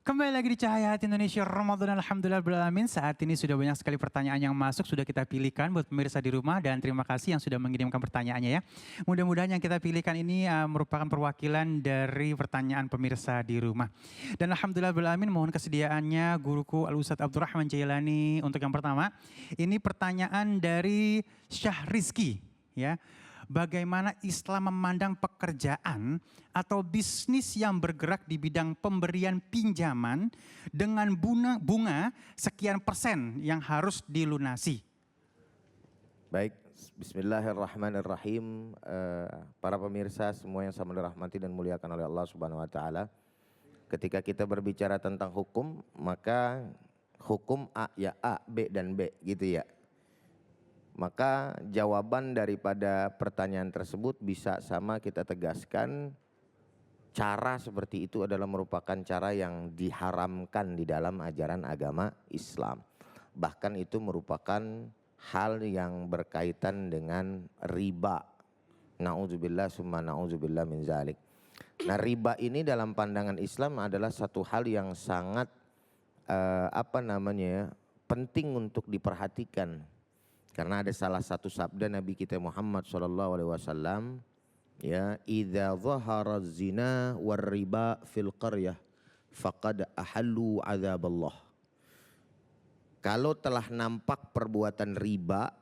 Kembali lagi di Cahaya Hati Indonesia Ramadan, alhamdulillah beralamin. Saat ini sudah banyak sekali pertanyaan yang masuk, sudah kita pilihkan buat pemirsa di rumah, dan terima kasih yang sudah mengirimkan pertanyaannya ya. Mudah-mudahan yang kita pilihkan ini merupakan perwakilan dari pertanyaan pemirsa di rumah. Dan alhamdulillah beralamin, mohon kesediaannya guruku Al-Ustadz Abdurrahman Jailani untuk yang pertama. Ini pertanyaan dari Syah Rizki ya. Bagaimana Islam memandang pekerjaan atau bisnis yang bergerak di bidang pemberian pinjaman dengan bunga sekian persen yang harus dilunasi? Baik, bismillahirrahmanirrahim. Para pemirsa semua yang sama dirahmati dan muliakan oleh Allah Subhanahu wa taala. Ketika kita berbicara tentang hukum, maka hukum A ya A, B dan B gitu ya. Maka jawaban daripada pertanyaan tersebut bisa sama kita tegaskan, cara seperti itu adalah merupakan cara yang diharamkan di dalam ajaran agama Islam. Bahkan itu merupakan hal yang berkaitan dengan riba. Na'udzubillah summa na'udzubillah min zalik. Nah, riba ini dalam pandangan Islam adalah satu hal yang sangat penting untuk diperhatikan. Karena ada salah satu sabda Nabi kita Muhammad SAW, ya, idza dhahara zina war riba fil qaryah faqad ahallu adzaballah. Kalau telah nampak perbuatan riba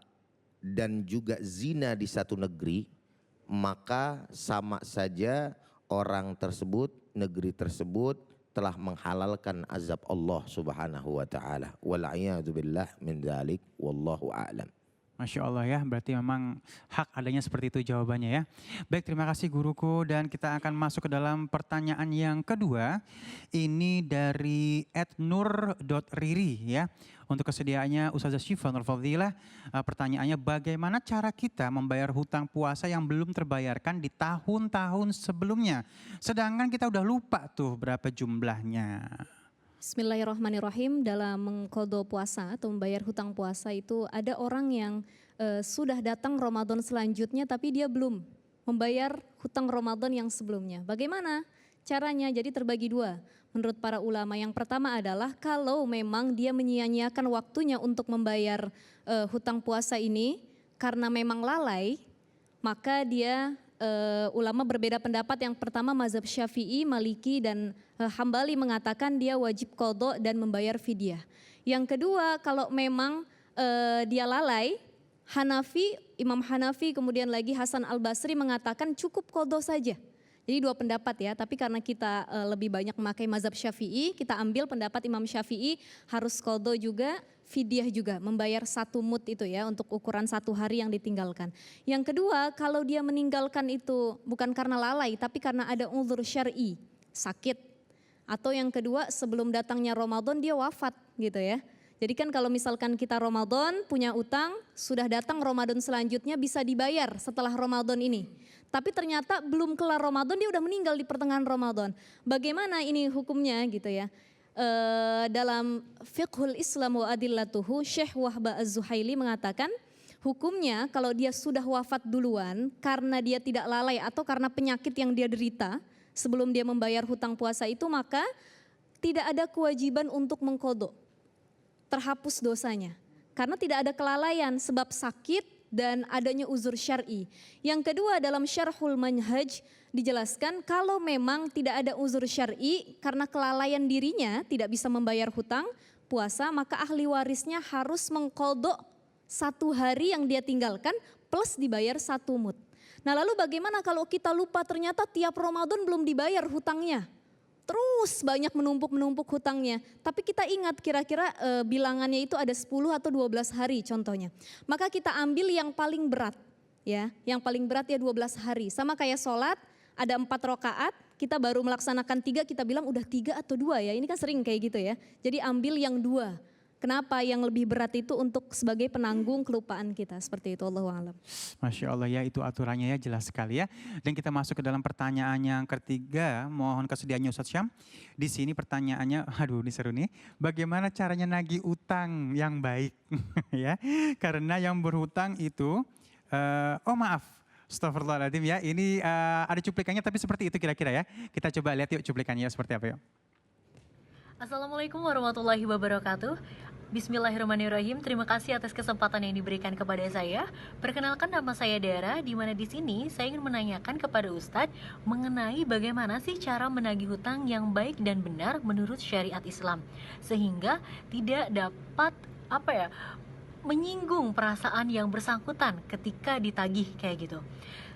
dan juga zina di satu negeri, maka sama saja orang tersebut, negeri tersebut telah menghalalkan azab Allah Subhanahu wa taala. Wal a'yadu billah min dzalik wallahu a'lam. Masya Allah ya, berarti memang hak adanya seperti itu jawabannya ya. Baik, terima kasih guruku, dan kita akan masuk ke dalam pertanyaan yang kedua. Ini dari @nur.riri ya. Untuk kesediaannya Ustazah Syifa Nur Fadhilah, pertanyaannya bagaimana cara kita membayar hutang puasa yang belum terbayarkan di tahun-tahun sebelumnya. Sedangkan kita udah lupa tuh berapa jumlahnya. Bismillahirrahmanirrahim. Dalam mengqadha puasa atau membayar hutang puasa itu ada orang yang sudah datang Ramadan selanjutnya tapi dia belum membayar hutang Ramadan yang sebelumnya. Bagaimana caranya? Jadi terbagi dua menurut para ulama. Yang pertama adalah kalau memang dia menyia-nyiakan waktunya untuk membayar hutang puasa ini karena memang lalai, maka dia ulama berbeda pendapat. Yang pertama mazhab Syafi'i, Maliki dan Hambali mengatakan dia wajib qadha dan membayar fidyah. Yang kedua, kalau memang dia lalai, Imam Hanafi kemudian lagi Hasan Al-Basri mengatakan cukup qadha saja. Jadi dua pendapat ya, tapi karena kita lebih banyak memakai mazhab Syafi'i, kita ambil pendapat Imam Syafi'i harus qadha juga, fidyah juga, membayar 1 mud itu ya untuk ukuran 1 hari yang ditinggalkan. Yang kedua, kalau dia meninggalkan itu bukan karena lalai, tapi karena ada uzur syar'i, sakit. Atau yang kedua, sebelum datangnya Ramadan dia wafat gitu ya. Jadi kan kalau misalkan kita Ramadan punya utang, sudah datang Ramadan selanjutnya bisa dibayar setelah Ramadan ini. Tapi ternyata belum kelar Ramadan dia udah meninggal di pertengahan Ramadan. Bagaimana ini hukumnya gitu ya. Dalam Fiqhul Islam wa Adillatuhu, Syekh Wahba Az-Zuhaili mengatakan hukumnya kalau dia sudah wafat duluan karena dia tidak lalai atau karena penyakit yang dia derita sebelum dia membayar hutang puasa itu, maka tidak ada kewajiban untuk mengqadha. Terhapus dosanya karena tidak ada kelalaian sebab sakit dan adanya uzur syar'i. Yang kedua, dalam Syarhul Manhaj dijelaskan kalau memang tidak ada uzur syar'i karena kelalaian dirinya tidak bisa membayar hutang puasa, maka ahli warisnya harus mengqadha 1 hari yang dia tinggalkan plus dibayar 1 mud. Nah, lalu bagaimana kalau kita lupa ternyata tiap Ramadan belum dibayar hutangnya? Terus banyak menumpuk hutangnya. Tapi kita ingat kira-kira bilangannya itu ada 10 atau 12 hari contohnya. Maka kita ambil yang paling berat ya. Yang paling berat ya 12 hari. Sama kayak sholat ada 4 rakaat, kita baru melaksanakan 3, kita bilang udah 3 atau 2 ya. Ini kan sering kayak gitu ya. Jadi ambil yang 2. Kenapa? Yang lebih berat itu untuk sebagai penanggung kelupaan kita. Seperti itu, Allahu a'lam. Masya Allah ya, itu aturannya ya, jelas sekali ya. Dan kita masuk ke dalam pertanyaan yang ketiga. Mohon kesediaannya Ustadz Syam. Di sini pertanyaannya, aduh ini seru nih. Bagaimana caranya nagih utang yang baik? Ya, karena yang berhutang itu, Astagfirullahaladzim ya, ini ada cuplikannya tapi seperti itu kira-kira ya. Kita coba lihat yuk cuplikannya seperti apa yuk. Assalamualaikum warahmatullahi wabarakatuh. Bismillahirrahmanirrahim. Terima kasih atas kesempatan yang diberikan kepada saya. Perkenalkan, nama saya Dara, di mana di sini saya ingin menanyakan kepada Ustadz mengenai bagaimana sih cara menagih hutang yang baik dan benar menurut syariat Islam, sehingga tidak dapat menyinggung perasaan yang bersangkutan ketika ditagih kayak gitu.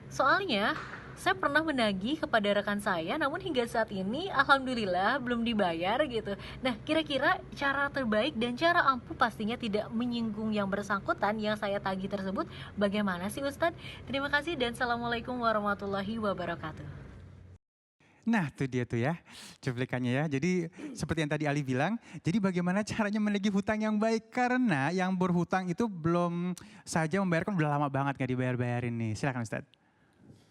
Soalnya saya pernah menagih kepada rekan saya, namun hingga saat ini alhamdulillah belum dibayar gitu. Nah, kira-kira cara terbaik dan cara ampuh pastinya tidak menyinggung yang bersangkutan yang saya tagih tersebut bagaimana sih Ustadz? Terima kasih dan assalamualaikum warahmatullahi wabarakatuh. Nah, itu dia tuh ya cuplikannya ya. Jadi seperti yang tadi Ali bilang, jadi bagaimana caranya menagih hutang yang baik karena yang berhutang itu belum saja membayarkan udah lama banget nggak dibayar-bayarin nih. Silakan Ustadz.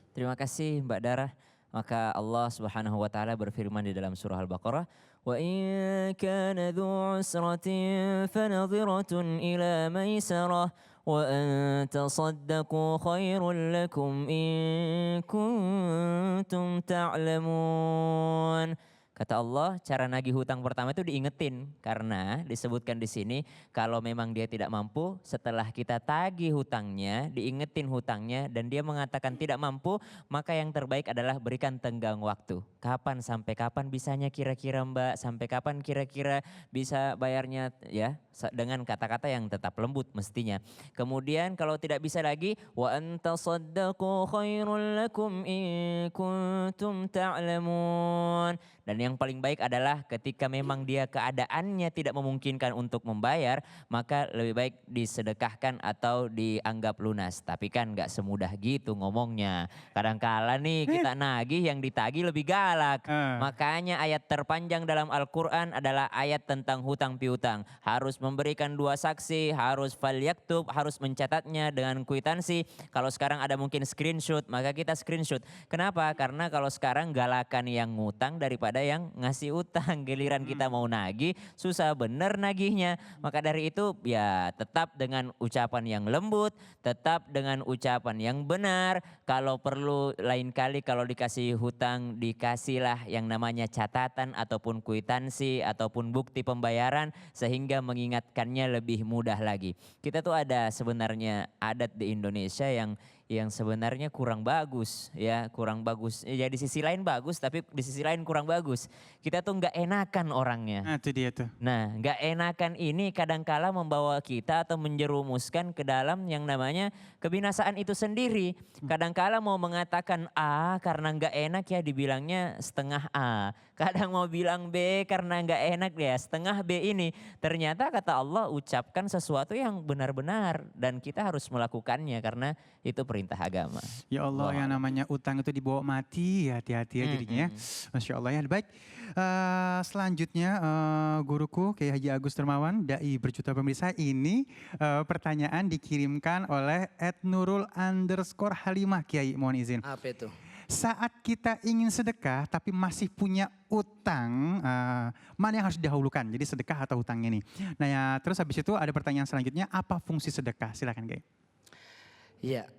Terima kasih Mbak Dara. Maka Allah Subhanahu wa taala berfirman di dalam surah Al-Baqarah, "Wa in kana dzu usratin fanadhiratun ila maisarah wa an tasaddaqu khairul lakum in kuntum ta'lamun." Kata Allah, cara nagih hutang pertama itu diingetin karena disebutkan di sini kalau memang dia tidak mampu, setelah kita tagih hutangnya, diingetin hutangnya dan dia mengatakan tidak mampu, maka yang terbaik adalah berikan tenggang waktu. Kapan sampai kapan bisanya kira-kira Mbak, sampai kapan kira-kira bisa bayarnya ya, dengan kata-kata yang tetap lembut mestinya. Kemudian kalau tidak bisa lagi, wa antasaddaqu khairul lakum in kuntum ta'lamun. Dan yang paling baik adalah ketika memang dia keadaannya tidak memungkinkan untuk membayar, maka lebih baik disedekahkan atau dianggap lunas. Tapi kan gak semudah gitu ngomongnya. Kadang-kala nih kita nagih, yang ditagih lebih galak. Makanya ayat terpanjang dalam Al-Quran adalah ayat tentang hutang piutang. Harus memberikan 2 saksi, harus falyaktub, harus mencatatnya dengan kwitansi. Kalau sekarang ada mungkin screenshot, maka kita screenshot. Kenapa? Karena kalau sekarang galakan yang ngutang daripada yang ngasih utang. Giliran kita mau nagih, susah bener nagihnya. Maka dari itu ya tetap dengan ucapan yang lembut, tetap dengan ucapan yang benar. Kalau perlu lain kali kalau dikasih hutang, dikasihlah yang namanya catatan ataupun kwitansi ataupun bukti pembayaran sehingga mengingatkannya lebih mudah lagi. Kita tuh ada sebenarnya adat di Indonesia yang sebenarnya kurang bagus ya, kurang bagus. Ya di sisi lain bagus tapi di sisi lain kurang bagus. Kita tuh nggak enakan orangnya. Nah, itu dia tuh. Nah, nggak enakan ini kadangkala membawa kita atau menjerumuskan ke dalam yang namanya kebinasaan itu sendiri. Kadangkala mau mengatakan A karena nggak enak ya dibilangnya setengah A. Kadang mau bilang B karena nggak enak ya setengah B ini. Ternyata kata Allah ucapkan sesuatu yang benar-benar dan kita harus melakukannya karena itu perintah agama. Ya Allah, yang namanya utang itu dibawa mati, ya hati-hati ya jadinya. Masya Allah ya. Baik, selanjutnya guruku Kiai Haji Agus Dermawan, dai berjuta pemirsa. Ini pertanyaan dikirimkan oleh @nurul_halimah. Kiai, mohon izin. Apa itu? Saat kita ingin sedekah tapi masih punya utang, mana yang harus didahulukan? Jadi sedekah atau hutang ini. Nah ya, terus habis itu ada pertanyaan selanjutnya, apa fungsi sedekah? Silakan Kiai. Ya,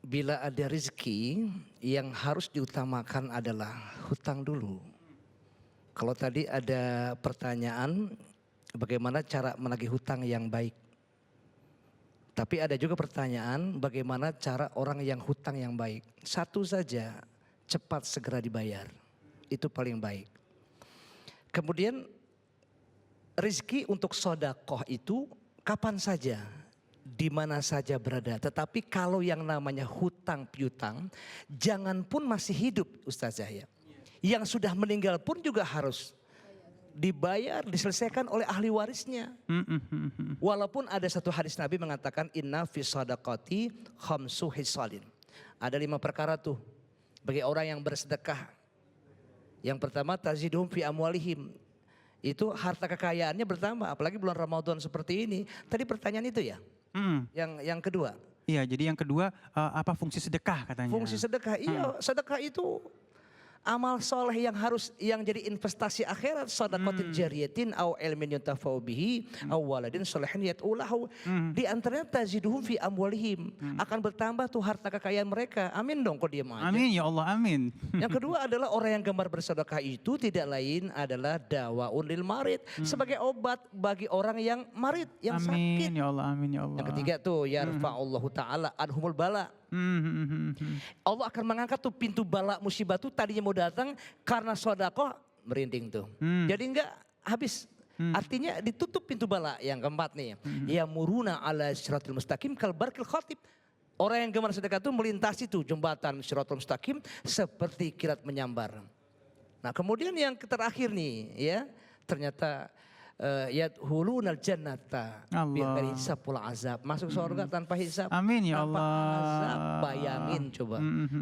bila ada rezeki yang harus diutamakan adalah hutang dulu. Kalau tadi ada pertanyaan bagaimana cara menagih hutang yang baik. Tapi ada juga pertanyaan bagaimana cara orang yang hutang yang baik. Satu saja, cepat segera dibayar. Itu paling baik. Kemudian rezeki untuk sodakoh itu kapan saja, di mana saja berada. Tetapi kalau yang namanya hutang piutang, jangan pun masih hidup Ustaz Yahya. Yang sudah meninggal pun juga harus dibayar, diselesaikan oleh ahli warisnya. Walaupun ada satu hadis Nabi mengatakan inna fi sadaqati khamsu hisalin. Ada 5 perkara tuh bagi orang yang bersedekah. Yang pertama tazidhum fi amwalihim. Itu harta kekayaannya bertambah, apalagi bulan Ramadan seperti ini. Tadi pertanyaan itu ya. Yang kedua. Iya, jadi yang kedua apa fungsi sedekah katanya? Fungsi sedekah, iya sedekah itu amal soleh yang jadi investasi akhirat, sadaqatin jariyatin au ilmin yuntafa'u bihi au waladin sholihin yad'u lahu. Di antaranya taziduhum fi amwalihim, akan bertambah tuh harta kekayaan mereka. Amin dong, kok diam aja. Amin ya Allah, amin. Yang kedua adalah orang yang gemar bersedekah itu tidak lain adalah dawaun lil marid, sebagai obat bagi orang yang marid, yang sakit. Amin ya Allah, amin ya Allah. Yang ketiga tuh yarfa'ullahu taala anhumul bala. Allah akan mengangkat tuh pintu bala musibah tuh tadinya mau datang karena sodakoh merinding tuh. Jadi enggak habis. Artinya ditutup pintu bala. Yang keempat nih. Ya muruna ala siratul mustaqim kal barqil khatib. Orang yang gemar sedekah itu melintasi tuh jembatan siratul mustaqim seperti kilat menyambar. Nah kemudian yang terakhir nih ya, ternyata yadkhulunal jannata bighairi hisab wala azab. Masuk surga tanpa hisab. Amin ya tanpa Allah. azab. Bayangin coba.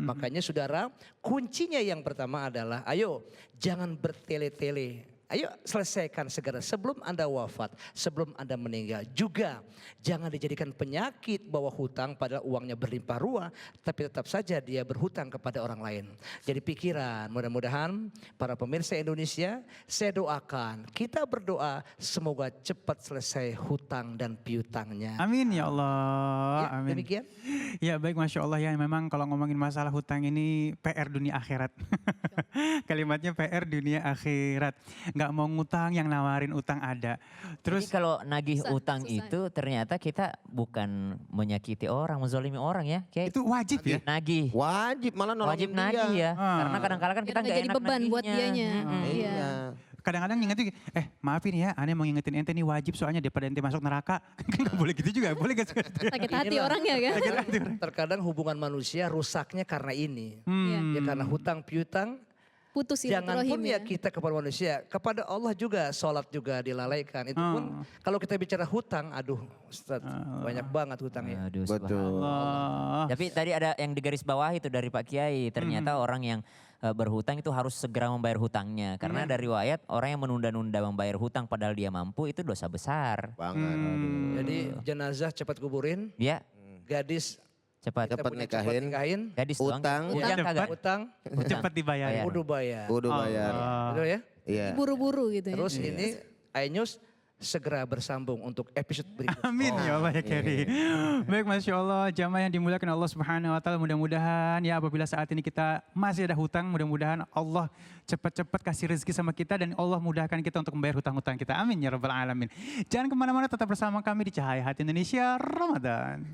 Makanya saudara, kuncinya yang pertama adalah ayo jangan bertele-tele. Ayo selesaikan segera sebelum Anda wafat, sebelum Anda meninggal. Juga jangan dijadikan penyakit bahwa hutang padahal uangnya berlimpah ruah, tapi tetap saja dia berhutang kepada orang lain. Jadi pikiran, mudah-mudahan para pemirsa Indonesia, saya doakan, kita berdoa semoga cepat selesai hutang dan piutangnya. Amin ya Allah, Ya, amin. demikian. Ya baik, Masya Allah ya, memang kalau ngomongin masalah hutang ini PR dunia akhirat. Kalimatnya PR dunia akhirat. Nggak mau ngutang, yang nawarin utang ada. Terus Terus kalau nagih Susah, utang susah. itu ternyata kita bukan menyakiti orang, menzolimi orang ya. Kayak itu wajib ya. nagih. Wajib malah nolongin Wajib dia. nagih ya. Ah. Karena kadang-kadang kan Biar kita nggak nggak jadi enak beban buat nagihnya. dianya. Iya. Iya. Kadang-kadang ngingetin, maafin ya, aneh mau ngingetin ente nih wajib soalnya daripada ente masuk neraka. Kan nggak boleh gitu juga, boleh gak sih? Sakit hati Inilah. orangnya kan. Terkadang hubungan manusia rusaknya karena ini. Iya. Ya karena hutang piutang. Putus Jangan silaturahim pun ya kita kepada manusia, kepada Allah juga sholat juga dilalaikan. Itu pun kalau kita bicara hutang, aduh Ustaz, banyak banget hutangnya. Aduh, Betul. Allah. Tapi tadi ada yang di garis bawah itu dari Pak Kiai. Ternyata orang yang berhutang itu harus segera membayar hutangnya. Karena dari riwayat orang yang menunda-nunda membayar hutang padahal dia mampu itu dosa besar. Banget. Jadi jenazah cepat kuburin, Ya, gadis cepat. Cepat punya nikahin. Gadis doang. Utang. Bujang Cepat. kagak? utang, Cepat dibayar. Bayar. kudu bayar. Kudu bayar. Betul ya? Iya. Buru-buru gitu ya. Terus ini iNews segera bersambung untuk episode berikutnya. Amin ya Allah ya Keri. Baik, Masya Allah, jamaah yang dimuliakan Allah Subhanahu Wa Taala, mudah-mudahan ya apabila saat ini kita masih ada hutang, mudah-mudahan Allah cepat-cepat kasih rezeki sama kita dan Allah mudahkan kita untuk membayar hutang-hutang kita. Amin ya Rabbal Alamin. Jangan kemana-mana, tetap bersama kami di Cahaya Hati Indonesia Ramadan.